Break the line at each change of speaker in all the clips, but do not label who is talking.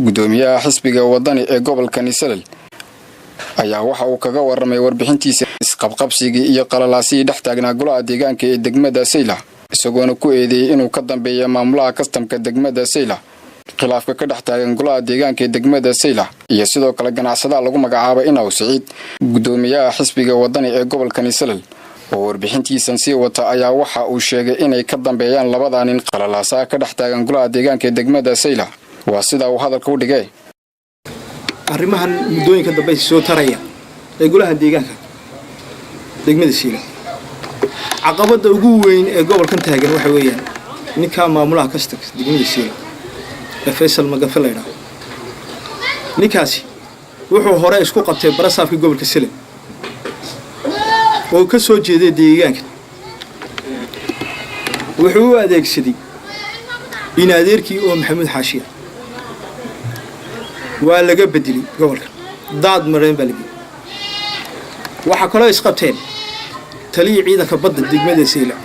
gudoomiyaha xisbiga wadani ee gobolka Salal ayaa waxa uu kaga waramay warbixintiisa isqabqabsiga iyo qalalaasii dhex taagnaa golaha deegaanka ee degmada Sayla isagoona ku eedeeyay inuu ka dambeeyo maamulaha kastamka degmada Sayla khilaafka ka dhex taagan golaha deegaanka ee degmada Sayla iyo sidoo kale ganacsadaha lagu magacaabo Inaw Saciid gudoomiyaha xisbiga wadani ee gobolka Salal oo warbixintiisan si wata ayaa waxa uu sheegay inay ka dambeeyaan labada nin qalalaasa ka dhex taagan golaha deegaanka ee degmada Sayla waa sida uu hadalka u dhigay
arrimahan mudooyinka dambe soo taraya ee golaha deegaanka degmada Sayla caqabada ugu weyn ee gobolkan taagan waxa weeyaan ninka maamulaha kastamka degmada Sayla Faisal Magafaleeda ninkaasi wuxuu hore isku qabtay barasaafka gobolka Sayla oo ka soo jeeday deegaanka wuxuu u adeegsaday in adeerkii oo Maxamed Xaashiya waa laga bedeli gobolka daad mareen baligi waxa kale oo isqabteen taliye ciidanka badda degmada Sayla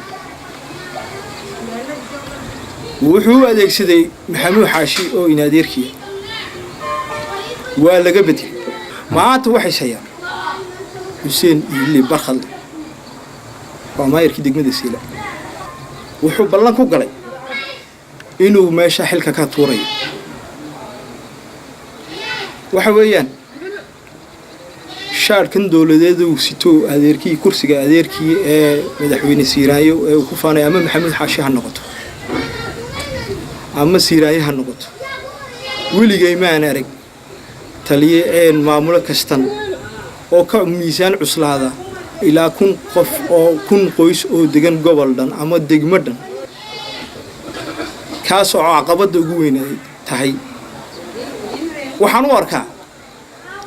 wuxuu u adeegsaday Maxamed Xaashi oo in adeerkii waa laga bedeli maanta waxay sayaan Hussein Ili Barkhal oo maayirkii degmada Sayla wuxuu ballan ku galay inuu meesha xilka ka tuuray waxa weeyaan shaarkan dawladeedu sito adeerkii kursiga adeerkii ee madaxweyne Siiraayo ee ku faanay ama Maxamed Xaashi ha noqoto ama Siiraayo ha noqoto wiligay ma aan arag taliye ee maamulo kastan oo ka miisaan cuslaada ilaa 1000 qof oo 1000 qoys oo degan gobol dhan ama degmo dhan kaas oo caqabada ugu weyn tahay waxaan u arkaa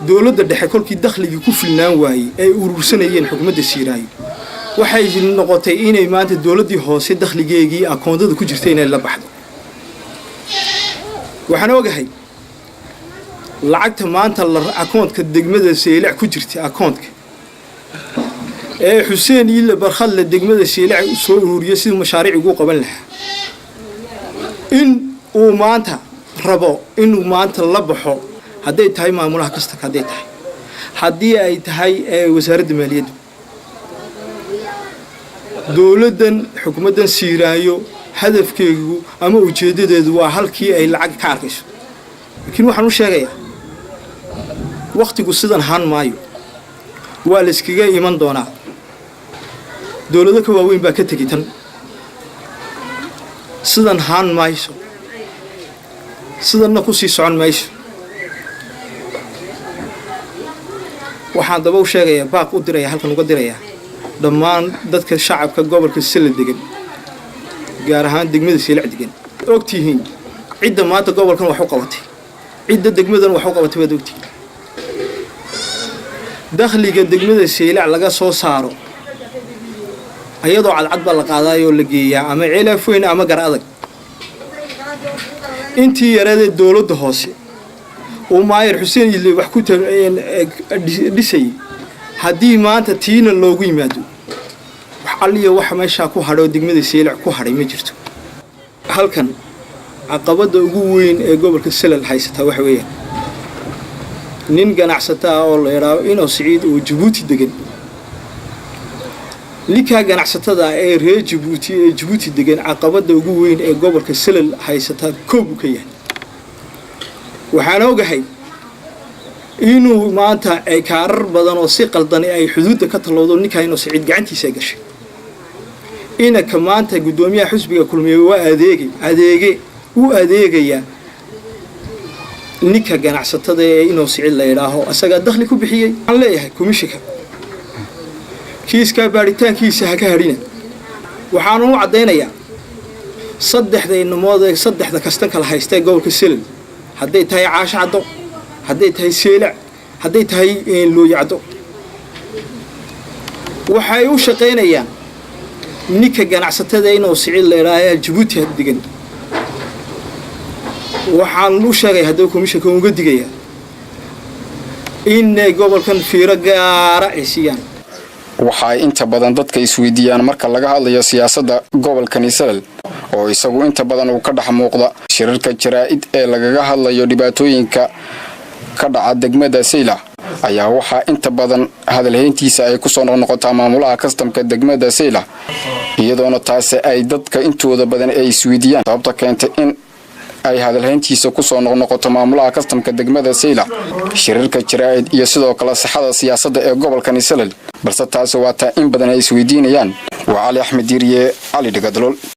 dawladda dhexe kolkii dakhliga ku filnaan waayay ay urursanayeen xukuumadda Siiraayo waxay noqotay inay maanta dawladdii hoose dakhligeegii akoontada ku jirtay inay la baxdo waxaan ogahay lacagta maanta akoontka degmada Sayla ku jirtay akoontka ee Hussein Ili Barkhal degmada Sayla soo ururiyay si mashaariic ugu qaban lahaa in uu maanta rabo inuu maanta la baxo haday tahay maamulaha kastamka haddii ay tahay wasaaradda maaliyadda dawladdan xukuumaddan Siiraayo hadafkeedu ama ujeedadeedu waa halkii ay lacag ka arkayso laakiin waxaan u sheegayaa waqtigu sidan haan maayo waa la iskaga iman doonaa dawladda ka waaweyn baa ka tagay tan sidan haan maayo sidanna ku sii socon mayso waxaan daba u sheegayaa baaq u diraya halkan uga diraya dhammaan dadka shacabka gobolka Sayla degan gaar ahaan degmada Sayla degan ogtihiin cidda maanta gobolkan wax u qabatay cidda degmadan wax u qabatay wada ogtihiin dakhliga degmada Sayla laga soo saaro ayadoo cadcad baa la qaadayo la geeyaa ama cilaafweyn ama gar adag intii yareed dawladda hoose oo maayir Hussein Ili wax ku dhisay hadii maanta tiina loogu yimaado wax aliyo wax meesha ku hadho degmada Sayla ku hadhay ma jirto halkan caqabada ugu weyn ee gobolka Sayla haysata waxa weeyaan nin ganacsata oo la yiraahdo Inaw Saciid oo Djibouti degan ninka ganacsatada ee reer Djibouti degan caqabada ugu weyn ee gobolka Sayla haysata koob ka yahay waxaan ogahay inuu maanta ay kaarar badan oo si qaldan ay xuduudda ka talowdo ninka Inaw Saciid gacantiisa gashay inaka maanta gudoomiyaha xisbiga kulmiye waa adeegaya ninka ganacsatada ee Inaw Saciid la yiraahdo asaga dakhli ku bixiyay aan leeyahay komishinka kiiska baaritaankiisa ha ka harina waxaan u cadeynayaa saddexda kastan kala haystay gobolka Sayla haday tahay Caasha Cado haday tahay Sayla haday tahay Looyacdo waxay u shaqeynayaan ninka ganacsatada Inaw Saciid la yiraahdo Djibouti degan waxaan u sheegay haddii komishinka uga digaya in gobolkan fiiro gaara ay siiyaan waxa inta badan dadka isweydiiyaan marka laga hadlayo siyaasadda gobolka Salal
oo isagu inta badan uu ka dhex muuqda shirarka jaraa'id ee lagaga hadlayo dhibaatooyinka ka dhaca degmada Saylac ayaa waxaa inta badan hadalhayntiisa ay ku soo noqnoqotaa maamulaha kastamka degmada Saylac iyadoona taas ay dadka intooda badan ay isweydiiyaan sababta keentay in ay hadalhayntiisa ku soo noqnoqoto maamulaha kastamka degmada Saylac shirarka jaraa'id iyo sidoo kale saxada siyaasadda ee gobolka Salel balse taas waa taa in badan ay isweydiinayaan waa Cali Axmed Diiriye Cali Dhigadlool.